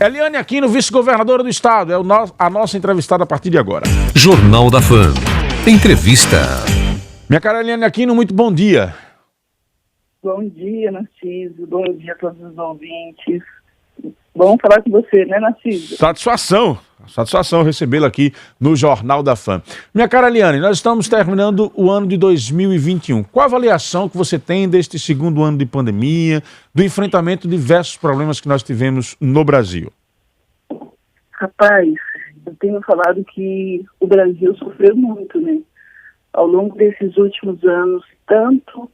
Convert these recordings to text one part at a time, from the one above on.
Eliane Aquino, vice-governadora do estado, é a nossa entrevistada a partir de agora. Jornal da Fam. Entrevista. Minha cara Eliane Aquino, muito bom dia. Bom dia, Narciso. Bom dia a todos os ouvintes. Bom falar com você, né, Narciso? Satisfação recebê-la aqui no Jornal da Fam. Minha cara Eliane, nós estamos terminando o ano de 2021. Qual a avaliação que você tem deste segundo ano de pandemia, do enfrentamento de diversos problemas que nós tivemos no Brasil? Rapaz, eu tenho falado que o Brasil sofreu muito, né? Ao longo desses últimos anos, tanto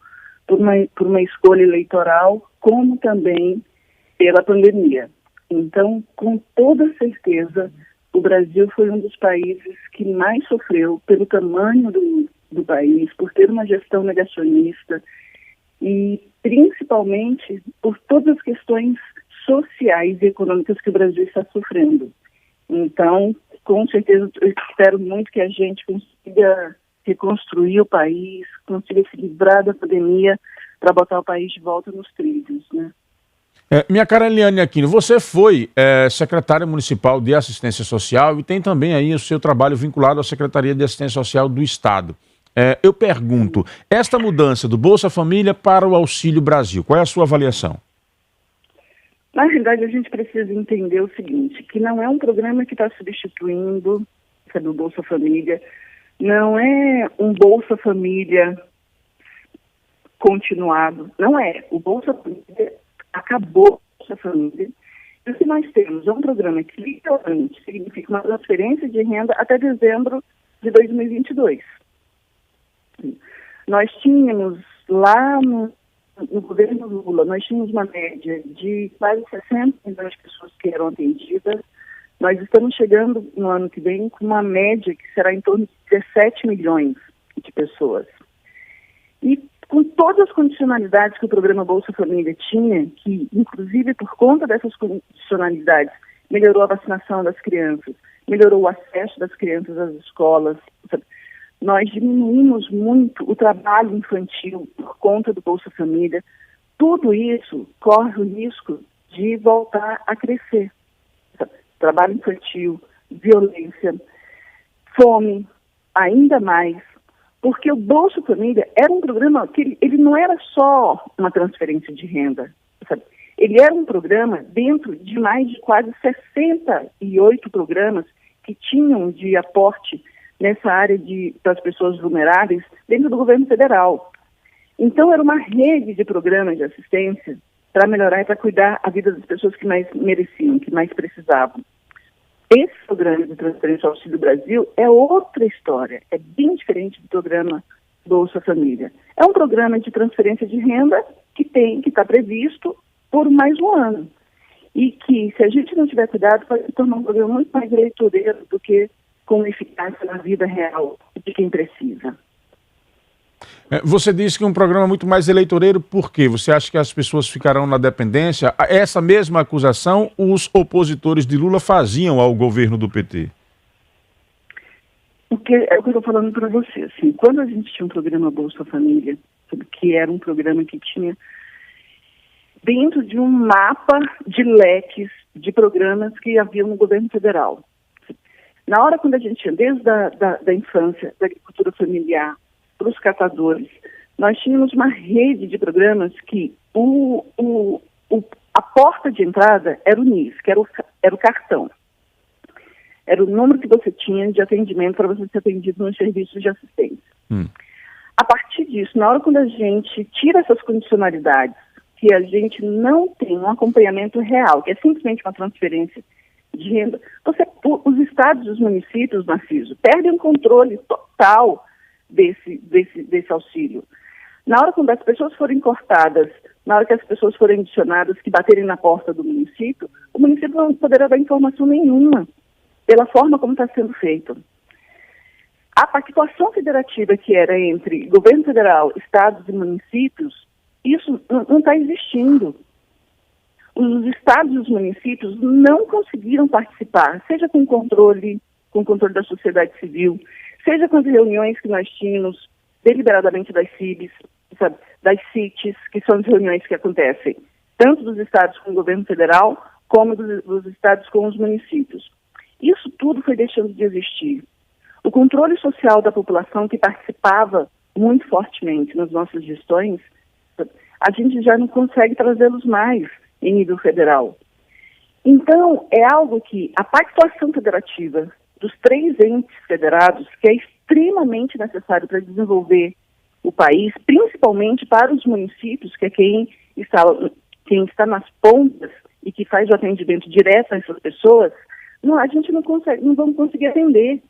por uma escolha eleitoral, como também pela pandemia. Então, com toda certeza, o Brasil foi um dos países que mais sofreu pelo tamanho do país, por ter uma gestão negacionista e principalmente por todas as questões sociais e econômicas que o Brasil está sofrendo. Então, com certeza, eu espero muito que a gente consiga reconstruir o país, consiga se livrar da pandemia para botar o país de volta nos trilhos, né? Minha cara Eliane Aquino, você foi secretária municipal de assistência social e tem também aí o seu trabalho vinculado à Secretaria de Assistência Social do Estado. Eu pergunto, esta mudança do Bolsa Família para o Auxílio Brasil, qual é a sua avaliação? Na realidade, a gente precisa entender o seguinte, que não é um programa que está substituindo o Bolsa Família, não é um Bolsa Família continuado, não é. O Bolsa Família acabou essa família. E o que nós temos é um programa que literalmente significa uma transferência de renda até dezembro de 2022. Nós tínhamos lá no governo Lula, nós tínhamos uma média de quase 60 milhões de pessoas que eram atendidas. Nós estamos chegando no ano que vem com uma média que será em torno de 17 milhões de pessoas. E com todas as condicionalidades que o programa Bolsa Família tinha, que inclusive por conta dessas condicionalidades melhorou a vacinação das crianças, melhorou o acesso das crianças às escolas, nós diminuímos muito o trabalho infantil por conta do Bolsa Família. Tudo isso corre o risco de voltar a crescer. Trabalho infantil, violência, fome, ainda mais. Porque o Bolsa Família era um programa que ele não era só uma transferência de renda, sabe? Ele era um programa dentro de mais de quase 68 programas que tinham de aporte nessa área das pessoas vulneráveis dentro do governo federal. Então era uma rede de programas de assistência para melhorar e para cuidar a vida das pessoas que mais mereciam, que mais precisavam. Esse programa de transferência ao Auxílio Brasil é outra história, é bem diferente do programa Bolsa Família. É um programa de transferência de renda que está previsto por mais um ano. E que, se a gente não tiver cuidado, pode se tornar um programa muito mais eleitoreiro do que com eficácia na vida real de quem precisa. Você disse que é um programa muito mais eleitoreiro, por quê? Você acha que as pessoas ficarão na dependência? Essa mesma acusação os opositores de Lula faziam ao governo do PT. É o que eu estou falando para você. Assim, quando a gente tinha um programa Bolsa Família, que era um programa que tinha dentro de um mapa de leques de programas que haviam no governo federal. Na hora quando a gente tinha, desde da infância, da agricultura familiar, para os catadores, nós tínhamos uma rede de programas que a porta de entrada era o NIS, que era o cartão. Era o número que você tinha de atendimento para você ser atendido nos serviços de assistência. A partir disso, na hora quando a gente tira essas condicionalidades, que a gente não tem um acompanhamento real, que é simplesmente uma transferência de renda, os estados e os municípios, Narciso, perdem o controle total desse auxílio. Na hora quando as pessoas forem cortadas, na hora que as pessoas forem adicionadas, que baterem na porta do município, o município não poderá dar informação nenhuma pela forma como está sendo feito. A pactuação federativa que era entre governo federal, estados e municípios, isso não está existindo. Os estados e os municípios não conseguiram participar, seja com controle da sociedade civil, seja com as reuniões que nós tínhamos deliberadamente das CIBs, sabe, das CITES, que são as reuniões que acontecem tanto dos estados com o governo federal, como dos estados com os municípios. Isso tudo foi deixando de existir. O controle social da população que participava muito fortemente nas nossas gestões, a gente já não consegue trazê-los mais em nível federal. Então, é algo que a pactuação federativa dos 3 entes federados, que é extremamente necessário para desenvolver o país, principalmente para os municípios, que é quem está nas pontas e que faz o atendimento direto a essas pessoas, a gente não vamos conseguir atender,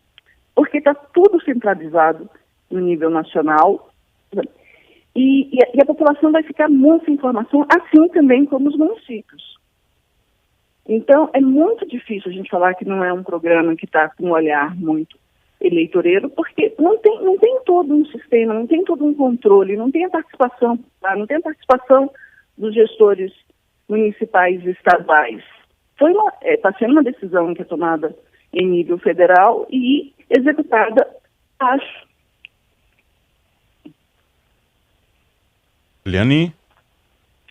porque está tudo centralizado no nível nacional e a população vai ficar muito sem informação, assim também como os municípios. Então, é muito difícil a gente falar que não é um programa que está com um olhar muito eleitoreiro, porque não tem todo um sistema, não tem todo um controle, não tem a participação, não tem a participação dos gestores municipais e estaduais. Está sendo uma decisão que é tomada em nível federal e executada, acho. Eliane?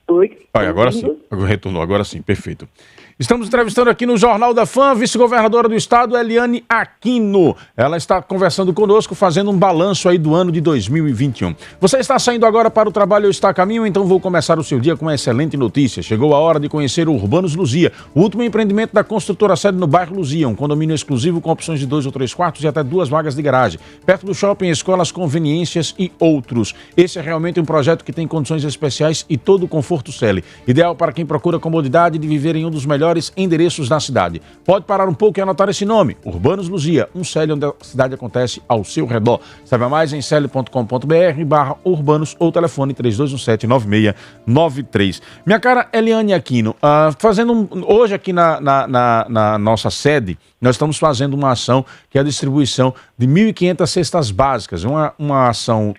Oi. Agora sim, retornou, agora sim, perfeito. Estamos entrevistando aqui no Jornal da Fã, vice-governadora do estado, Eliane Aquino. Ela está conversando conosco, fazendo um balanço aí do ano de 2021. Você está saindo agora para o trabalho ou está a caminho? Então vou começar o seu dia com uma excelente notícia. Chegou a hora de conhecer o Urbanos Luzia, o último empreendimento da construtora sede no bairro Luzia, um condomínio exclusivo com opções de 2 ou 3 quartos e até 2 vagas de garagem, perto do shopping, escolas, conveniências e outros. Esse é realmente um projeto que tem condições especiais e todo o conforto Celi. Ideal para quem procura comodidade de viver em um dos melhores endereços da cidade. Pode parar um pouco e anotar esse nome, Urbanos Luzia, um Celi onde a cidade acontece ao seu redor. Saiba mais em celi.com.br/urbanos ou telefone 3217-9693. Minha cara Eliane Aquino, hoje aqui na nossa sede, nós estamos fazendo uma ação que é a distribuição de 1.500 cestas básicas, uma ação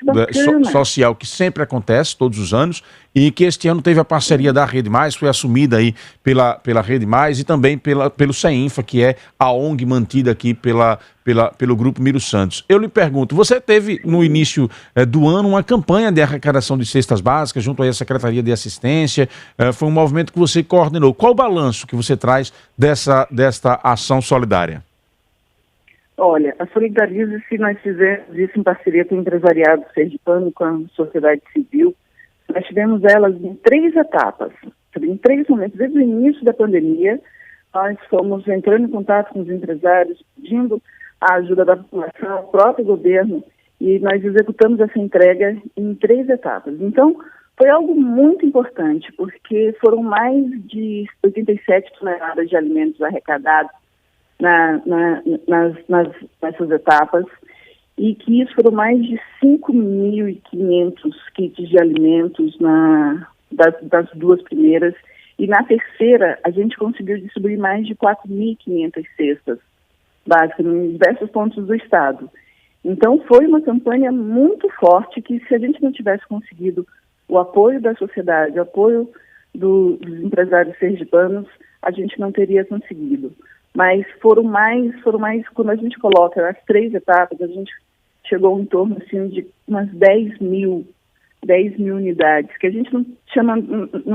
social que sempre acontece, todos os anos, e que este ano teve a parceria da Rede Mais, foi assumida aí pela Rede Mais e também pelo CEINFA, que é a ONG mantida aqui pelo Grupo Miro Santos. Eu lhe pergunto, você teve no início do ano uma campanha de arrecadação de cestas básicas junto aí à Secretaria de Assistência, foi um movimento que você coordenou. Qual o balanço que você traz desta ação solidária? Olha, a Solidarize-se nós fizemos isso em parceria com o empresariado sergipano, com a sociedade civil. Nós tivemos elas em 3 etapas, em 3 momentos. Desde o início da pandemia, nós fomos entrando em contato com os empresários, pedindo a ajuda da população, o próprio governo, e nós executamos essa entrega em 3 etapas. Então, foi algo muito importante, porque foram mais de 87 toneladas de alimentos arrecadados nessas etapas, e que isso foram mais de 5.500 kits de alimentos das 2 primeiras, e na terceira a gente conseguiu distribuir mais de 4.500 cestas básicas em diversos pontos do estado. Então foi uma campanha muito forte que, se a gente não tivesse conseguido o apoio da sociedade, o apoio dos empresários sergipanos, a gente não teria conseguido. Mas foram mais, quando a gente coloca as 3 etapas, a gente chegou em torno assim, de umas 10 mil unidades, que a gente não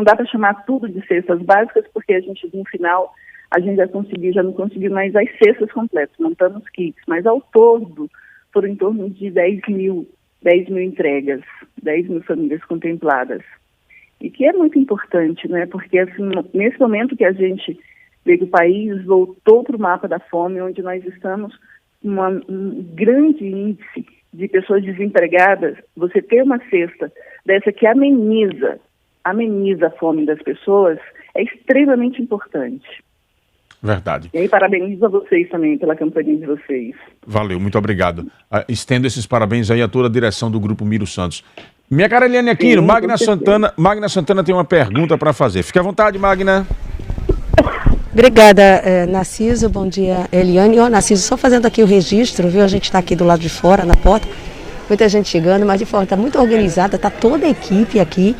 dá para chamar tudo de cestas básicas, porque a gente, no final, a gente já não conseguiu mais as cestas completas, montamos kits, mas ao todo foram em torno de 10 mil entregas, 10 mil famílias contempladas. E que é muito importante, né? Porque assim, nesse momento que a gente vê que o país voltou para o mapa da fome, onde nós estamos um grande índice de pessoas desempregadas, você ter uma cesta dessa que ameniza a fome das pessoas é extremamente importante. Verdade. E aí parabenizo a vocês também pela campanha de vocês. Valeu, muito obrigado. Estendo esses parabéns aí a toda a direção do Grupo Miro Santos. Minha cara Eliane Aquino, Magna Santana tem uma pergunta para fazer. Fique à vontade, Magna. Obrigada, Narciso. Bom dia, Eliane. Narciso, só fazendo aqui o registro, viu? A gente está aqui do lado de fora, na porta. Muita gente chegando, mas de forma está muito organizada. Está toda a equipe aqui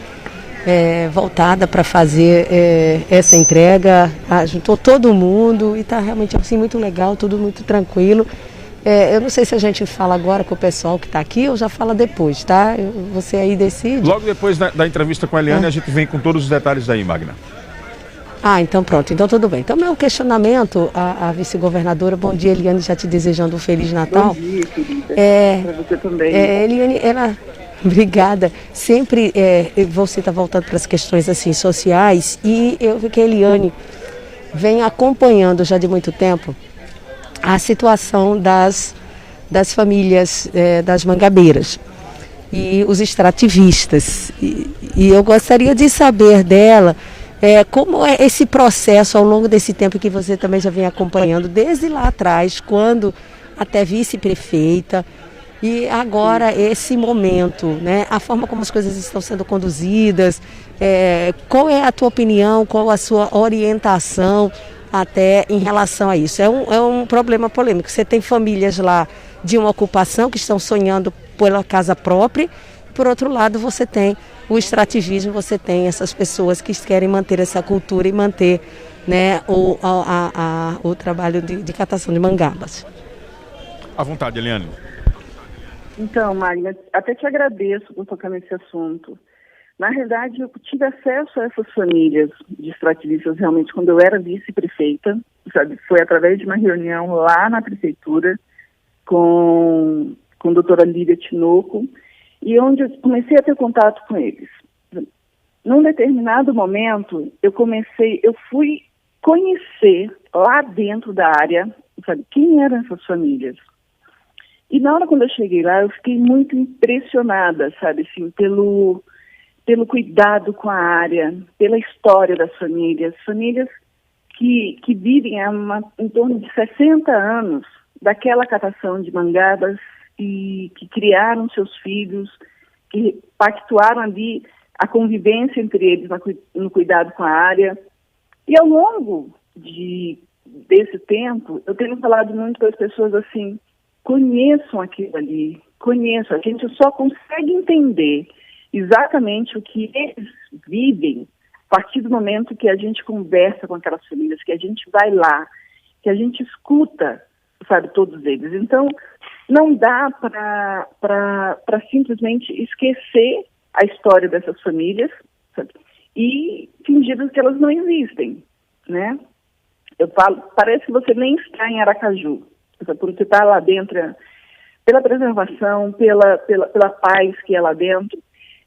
voltada para fazer essa entrega. Juntou todo mundo e está realmente assim, muito legal, tudo muito tranquilo. Eu não sei se a gente fala agora com o pessoal que está aqui ou já fala depois, tá? Você aí decide. Logo depois da entrevista com a Eliane, a gente vem com todos os detalhes aí, Magna. Ah, então pronto, então tudo bem. Então meu questionamento à vice-governadora, bom dia Eliane, já te desejando um Feliz Natal. Bom dia, querida. Para você também. Eliane, ela... Obrigada. Sempre você está voltando para as questões assim sociais e eu vi que a Eliane vem acompanhando já de muito tempo a situação das famílias das mangabeiras e os extrativistas. E eu gostaria de saber dela como é esse processo ao longo desse tempo que você também já vem acompanhando, desde lá atrás, quando até vice-prefeita, e agora esse momento, né, a forma como as coisas estão sendo conduzidas, qual é a tua opinião, qual a sua orientação até em relação a isso? É um problema polêmico. Você tem famílias lá de uma ocupação que estão sonhando pela casa própria, por outro lado você tem o extrativismo, você tem essas pessoas que querem manter essa cultura e manter, né, o trabalho de catação de mangabas. À vontade, Eliane. Então, Magna, até te agradeço por tocar nesse assunto. Na realidade, eu tive acesso a essas famílias de extrativistas realmente quando eu era vice-prefeita, sabe? Foi através de uma reunião lá na prefeitura com a doutora Lívia Tinoco, e onde eu comecei a ter contato com eles. Num determinado momento, eu fui conhecer lá dentro da área, sabe, quem eram essas famílias. E na hora quando eu cheguei lá, eu fiquei muito impressionada, sabe, assim, pelo cuidado com a área, pela história das famílias que vivem há em torno de 60 anos daquela catação de mangabas e que criaram seus filhos, que pactuaram ali a convivência entre eles no cuidado com a área. E ao longo desse tempo, eu tenho falado muito para as pessoas assim, conheçam aquilo ali, conheçam. A gente só consegue entender exatamente o que eles vivem a partir do momento que a gente conversa com aquelas famílias, que a gente vai lá, que a gente escuta, sabe, todos eles. Então, não dá para simplesmente esquecer a história dessas famílias, sabe, e fingir que elas não existem, né? Eu falo, parece que você nem está em Aracaju, por você estar lá dentro, pela preservação, pela paz que é lá dentro.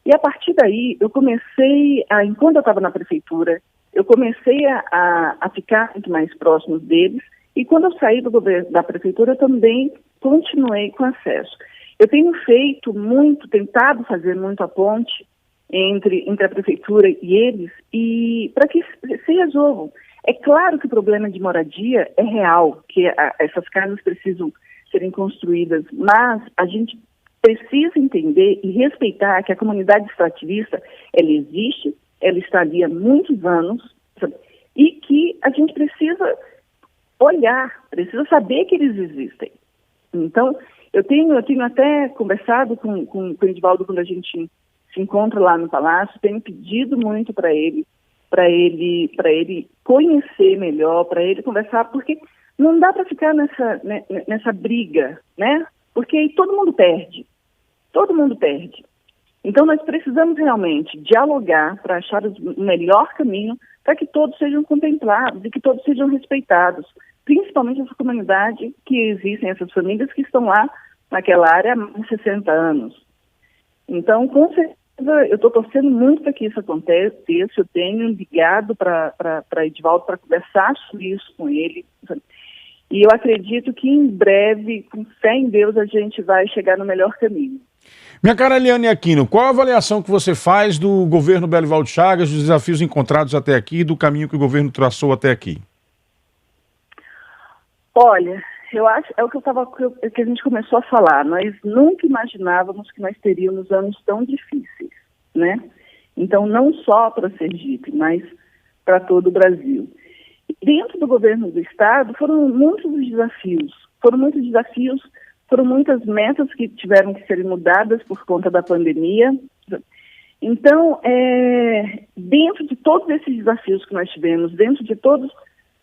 E a partir daí, eu comecei enquanto eu estava na prefeitura, eu comecei a ficar muito mais próximo deles, e quando eu saí da prefeitura, eu também continuei com acesso. Eu tenho tentado fazer muito a ponte entre a prefeitura e eles, e para que se resolvam. É claro que o problema de moradia é real, que essas casas precisam serem construídas, mas a gente precisa entender e respeitar que a comunidade extrativista, ela existe, ela está ali há muitos anos, sabe? E que a gente precisa olhar, precisa saber que eles existem. Então, eu tenho até conversado com o Edivaldo quando a gente se encontra lá no Palácio, tenho pedido muito para ele conhecer melhor, para ele conversar, porque não dá para ficar nessa briga, né? Porque aí todo mundo perde. Então nós precisamos realmente dialogar para achar o melhor caminho para que todos sejam contemplados e que todos sejam respeitados, principalmente essa comunidade que existem, essas famílias que estão lá naquela área há mais de 60 anos. Então, com certeza, eu estou torcendo muito para que isso aconteça. Eu tenho ligado para Edivaldo para conversar sobre isso com ele. E eu acredito que em breve, com fé em Deus, a gente vai chegar no melhor caminho. Minha cara Eliane Aquino, qual a avaliação que você faz do governo Belivaldo Chagas, dos desafios encontrados até aqui e do caminho que o governo traçou até aqui? Olha, eu acho, é o que a gente começou a falar, nós nunca imaginávamos que nós teríamos anos tão difíceis, né? Então, não só para Sergipe, mas para todo o Brasil. E dentro do governo do Estado foram muitos desafios, foram muitas metas que tiveram que ser mudadas por conta da pandemia. Então, dentro de todos esses desafios que nós tivemos, dentro de todo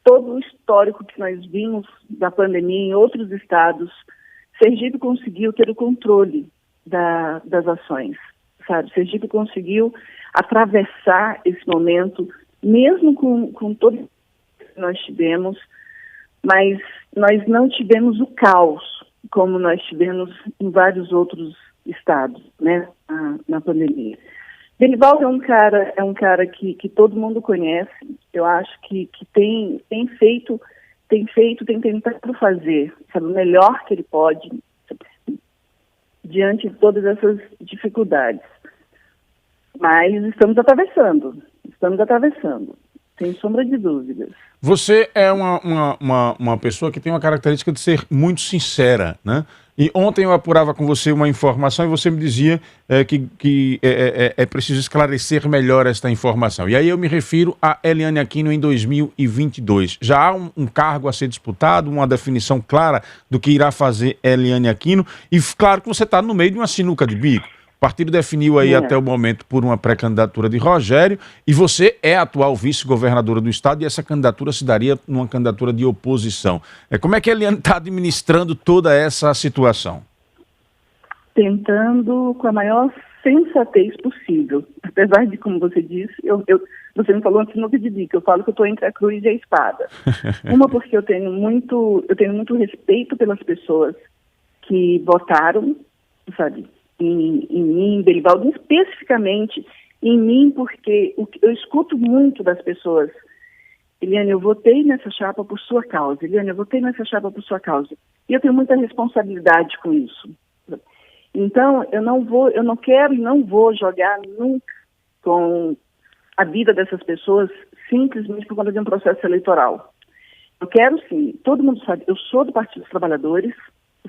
o histórico que nós vimos da pandemia em outros estados, Sergipe conseguiu ter o controle das ações, sabe? Sergipe conseguiu atravessar esse momento mesmo com todo que nós tivemos, mas nós não tivemos o caos como nós tivemos em vários outros estados, né, na pandemia. Belivaldo é um cara que todo mundo conhece. Eu acho que tem tentado fazer, sabe, o melhor que ele pode, sabe, diante de todas essas dificuldades. Mas estamos atravessando, sem sombra de dúvidas. Você é uma pessoa que tem uma característica de ser muito sincera, né? E ontem eu apurava com você uma informação e você me dizia que é preciso esclarecer melhor esta informação. E aí eu me refiro a Eliane Aquino em 2022. Já há um cargo a ser disputado, uma definição clara do que irá fazer Eliane Aquino. E claro que você está no meio de uma sinuca de bico. O partido definiu aí até o momento por uma pré-candidatura de Rogério e você é a atual vice-governadora do estado e essa candidatura se daria numa candidatura de oposição. Como é que a Eliane está administrando toda essa situação? Tentando com a maior sensatez possível. Apesar de, como você disse, você me falou antes no que eu falo que eu estou entre a cruz e a espada. Uma porque eu tenho muito respeito pelas pessoas que votaram, sabe, em mim, em Belivaldo, especificamente em mim, porque eu escuto muito das pessoas: Eliane, eu votei nessa chapa por sua causa. Eliane, eu votei nessa chapa por sua causa. E eu tenho muita responsabilidade com isso. Então, eu não quero e não vou jogar nunca com a vida dessas pessoas simplesmente por conta de um processo eleitoral. Eu quero sim, todo mundo sabe, eu sou do Partido dos Trabalhadores,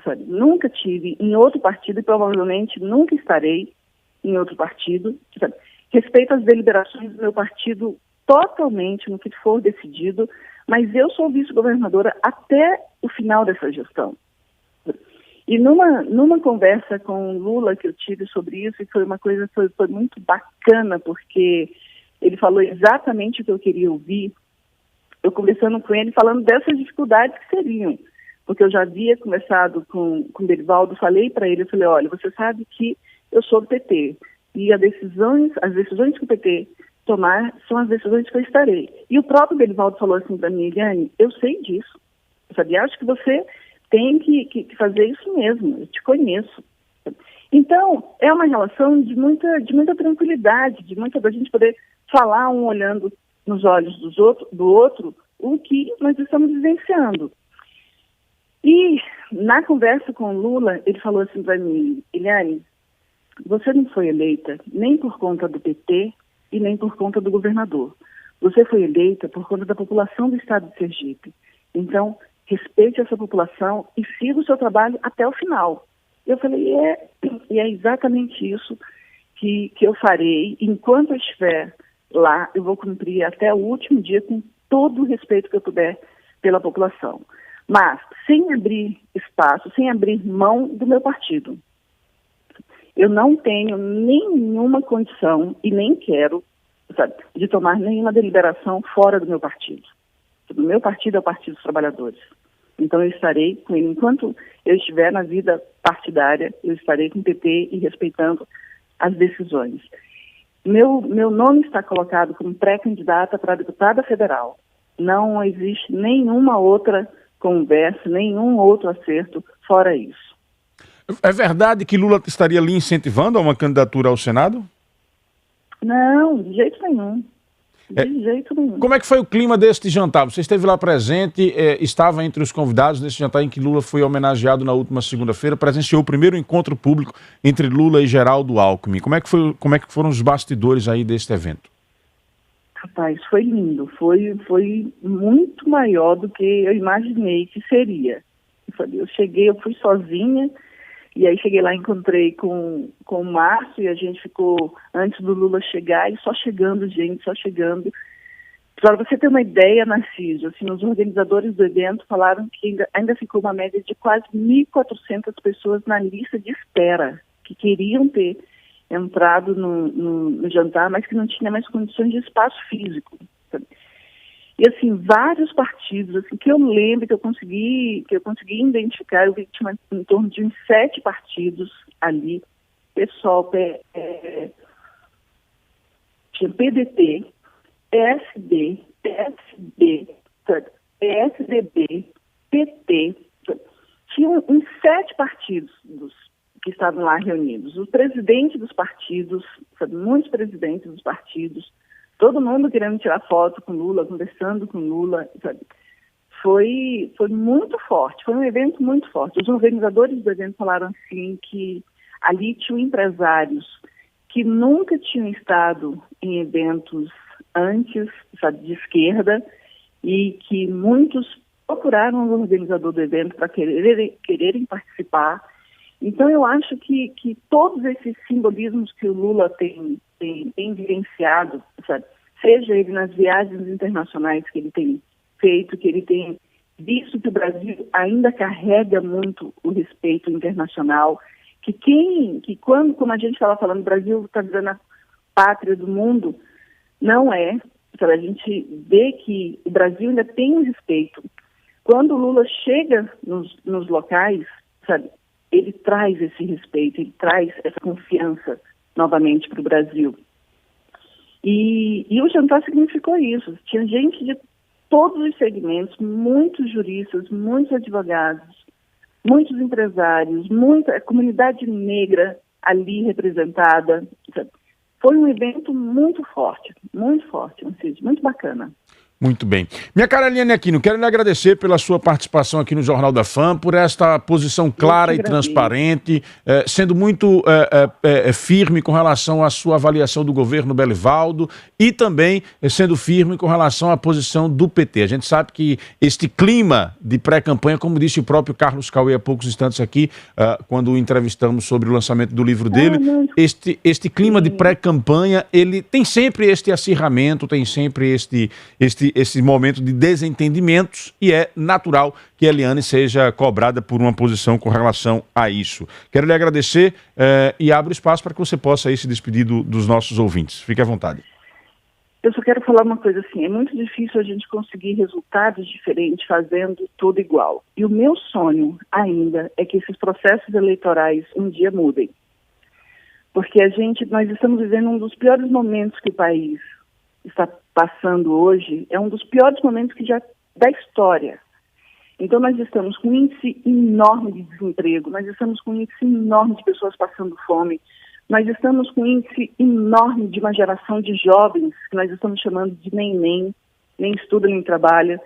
sabe? Nunca tive em outro partido e provavelmente nunca estarei em outro partido. Sabe? Respeito as deliberações do meu partido totalmente no que for decidido, mas eu sou vice-governadora até o final dessa gestão. E numa conversa com o Lula que eu tive sobre isso, e foi uma coisa que foi muito bacana, porque ele falou exatamente o que eu queria ouvir, eu conversando com ele, falando dessas dificuldades que seriam. Porque eu já havia conversado com o Belivaldo, falei para ele, eu falei: olha, você sabe que eu sou do PT, e as decisões que o PT tomar são as decisões que eu estarei. E o próprio Belivaldo falou assim para mim: Eliane, eu sei disso, sabe? Acho que você tem que fazer isso mesmo, eu te conheço. Então, é uma relação de muita tranquilidade, da gente poder falar um olhando nos olhos do outro o que nós estamos vivenciando. E na conversa com o Lula, ele falou assim para mim: Eliane, você não foi eleita nem por conta do PT e nem por conta do governador. Você foi eleita por conta da população do estado de Sergipe. Então, respeite essa população e siga o seu trabalho até o final. Eu falei: é exatamente isso que eu farei. Enquanto eu estiver lá, eu vou cumprir até o último dia com todo o respeito que eu puder pela população. Mas sem abrir espaço, sem abrir mão do meu partido. Eu não tenho nenhuma condição e nem quero, sabe, de tomar nenhuma deliberação fora do meu partido. O meu partido é o Partido dos Trabalhadores. Então eu estarei com ele. Enquanto eu estiver na vida partidária, eu estarei com o PT e respeitando as decisões. Meu nome está colocado como pré-candidata para deputada federal. Não existe nenhuma outra conversa, nenhum outro acerto fora isso. É verdade que Lula estaria lhe incentivando a uma candidatura ao Senado? Não, de jeito nenhum. De jeito nenhum. Como é que foi o clima deste jantar? Você esteve lá presente, estava entre os convidados desse jantar em que Lula foi homenageado na última segunda-feira, presenciou o primeiro encontro público entre Lula e Geraldo Alckmin. Como é que foram os bastidores aí deste evento? Rapaz, foi lindo, foi muito maior do que eu imaginei que seria. Eu fui sozinha, e aí cheguei lá, encontrei com o Márcio, e a gente ficou, antes do Lula chegar, e só chegando. Para você ter uma ideia, Narciso, assim, os organizadores do evento falaram que ainda ficou uma média de quase 1.400 pessoas na lista de espera, que queriam ter entrado no jantar, mas que não tinha mais condições de espaço físico. Sabe? E assim, vários partidos, assim, que eu lembro, que eu consegui identificar, eu vi que tinha em torno de uns 7 partidos ali, PSOL, tinha PDT, PSD, PSDB, PT, tinham uns 7 partidos que estavam lá reunidos. O presidente dos partidos, sabe, muitos presidentes dos partidos, todo mundo querendo tirar foto com Lula, conversando com Lula, sabe? Foi muito forte, foi um evento muito forte. Os organizadores do evento falaram assim que ali tinham empresários que nunca tinham estado em eventos antes, sabe, de esquerda, e que muitos procuraram o organizador do evento para quererem participar. Então, eu acho que todos esses simbolismos que o Lula tem vivenciado, sabe, seja ele nas viagens internacionais que ele tem feito, que ele tem visto que o Brasil ainda carrega muito o respeito internacional, quando, como a gente estava falando, o Brasil está virando a pátria do mundo, não é. Sabe, a gente vê que o Brasil ainda tem um respeito. Quando o Lula chega nos locais, sabe, ele traz esse respeito, ele traz essa confiança novamente para o Brasil. E o jantar significou isso. Tinha gente de todos os segmentos, muitos juristas, muitos advogados, muitos empresários, muita comunidade negra ali representada. Sabe? Foi um evento muito forte, muito bacana. Muito bem. Minha cara Eliane Aquino, quero lhe agradecer pela sua participação aqui no Jornal da Fã, por esta posição clara e transparente, sendo muito firme com relação à sua avaliação do governo Belivaldo e também sendo firme com relação à posição do PT. A gente sabe que este clima de pré-campanha, como disse o próprio Carlos Cauê há poucos instantes aqui, quando o entrevistamos sobre o lançamento do livro dele, este clima de pré-campanha, ele tem sempre este acirramento, tem sempre esse momento de desentendimentos e é natural que a Eliane seja cobrada por uma posição com relação a isso. Quero lhe agradecer e abro espaço para que você possa aí se despedir dos nossos ouvintes. Fique à vontade. Eu só quero falar uma coisa assim, é muito difícil a gente conseguir resultados diferentes fazendo tudo igual. E o meu sonho ainda é que esses processos eleitorais um dia mudem. Porque nós estamos vivendo um dos piores momentos que o país está passando hoje, é um dos piores momentos da história. Então nós estamos com um índice enorme de desemprego, nós estamos com um índice enorme de pessoas passando fome, nós estamos com um índice enorme de uma geração de jovens, que nós estamos chamando de nem estuda nem trabalha.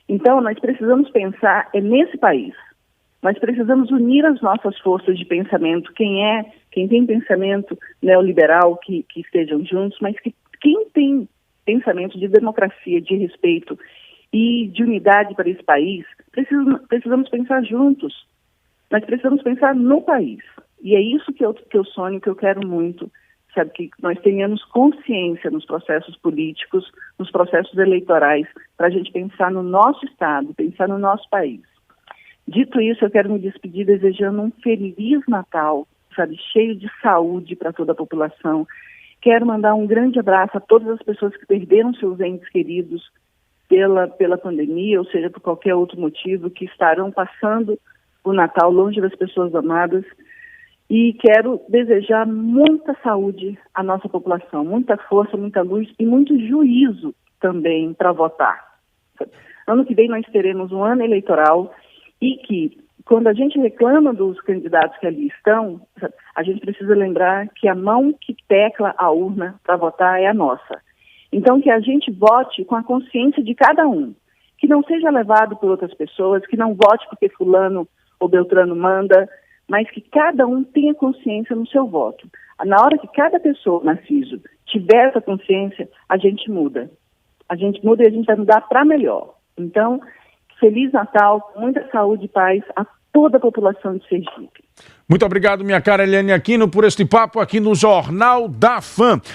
Então nós precisamos pensar nesse país. Nós precisamos unir as nossas forças de pensamento, quem tem pensamento neoliberal, que estejam juntos, mas quem tem pensamento de democracia, de respeito e de unidade para esse país, precisamos pensar juntos. Nós precisamos pensar no país. E é isso que eu sonho, que eu quero muito, sabe, que nós tenhamos consciência nos processos políticos, nos processos eleitorais, para a gente pensar no nosso Estado, pensar no nosso país. Dito isso, eu quero me despedir desejando um Feliz Natal, sabe, cheio de saúde para toda a população. Quero mandar um grande abraço a todas as pessoas que perderam seus entes queridos pela pandemia, ou seja, por qualquer outro motivo, que estarão passando o Natal longe das pessoas amadas. E quero desejar muita saúde à nossa população, muita força, muita luz e muito juízo também para votar. Ano que vem nós teremos um ano eleitoral e que, quando a gente reclama dos candidatos que ali estão, a gente precisa lembrar que a mão que tecla a urna para votar é a nossa. Então, que a gente vote com a consciência de cada um, que não seja levado por outras pessoas, que não vote porque fulano ou beltrano manda, mas que cada um tenha consciência no seu voto. Na hora que cada pessoa, Narciso, tiver essa consciência, a gente muda. A gente muda e a gente vai mudar para melhor. Então, Feliz Natal, muita saúde e paz a toda a população de Sergipe. Muito obrigado, minha cara Eliane Aquino, por este papo aqui no Jornal da Fã.